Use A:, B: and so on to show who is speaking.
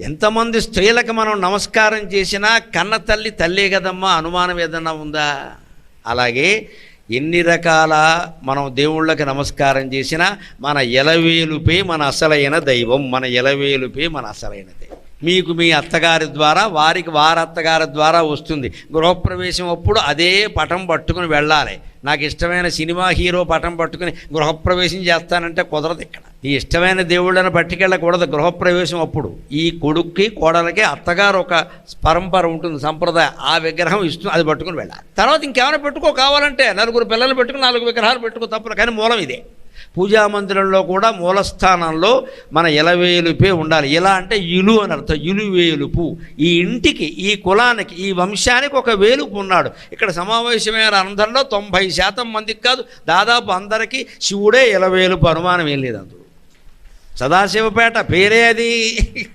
A: ఎంతమంది స్త్రీలకు మనం నమస్కారం చేసినా కన్న తల్లి తల్లే కదమ్మా, అనుమానం ఏదన్నా ఉందా? అలాగే ఎన్ని రకాల మనం దేవుళ్ళకి నమస్కారం చేసినా మన ఎలవేలుపే మన అసలైన దైవం, మన ఎలవేలుపే మన అసలైన దైవం. మీకు మీ అత్తగారి ద్వారా, వారికి వారి అత్తగారి ద్వారా వస్తుంది. గృహప్రవేశం అప్పుడు అదే పటం పట్టుకుని వెళ్ళాలి. నాకు ఇష్టమైన సినిమా హీరో పటం పట్టుకుని గృహప్రవేశం చేస్తానంటే కుదరదు. ఇక్కడ ఈ ఇష్టమైన దేవుళ్ళని పట్టుకెళ్ళకూడదు గృహప్రవేశం అప్పుడు. ఈ కొడుక్కి కోడలకి అత్తగారు ఒక పరంపర ఉంటుంది, సంప్రదాయం. ఆ విగ్రహం ఇస్తుంది, అది పట్టుకుని వెళ్ళాలి. తర్వాత ఇంకేమైనా పెట్టుకో, కావాలంటే 4 పిల్లలు పెట్టుకుని 4 విగ్రహాలు పెట్టుకో, తప్పదు. కానీ మూలం ఇదే. పూజా మందిరంలో కూడా మూలస్థానంలో మన ఎలవేలుపే ఉండాలి. ఎలా అంటే ఇలు అని అర్థం, ఇలువేలుపు. ఈ ఇంటికి, ఈ కులానికి, ఈ వంశానికి ఒక వేలుపు ఉన్నాడు. ఇక్కడ సమావేశమైన అందరిలో 90% మందికి కాదు, దాదాపు అందరికీ శివుడే ఎలవేలుపు, అనుమానం ఏం లేదు. అందులో సదాశివపేట పేరే అది.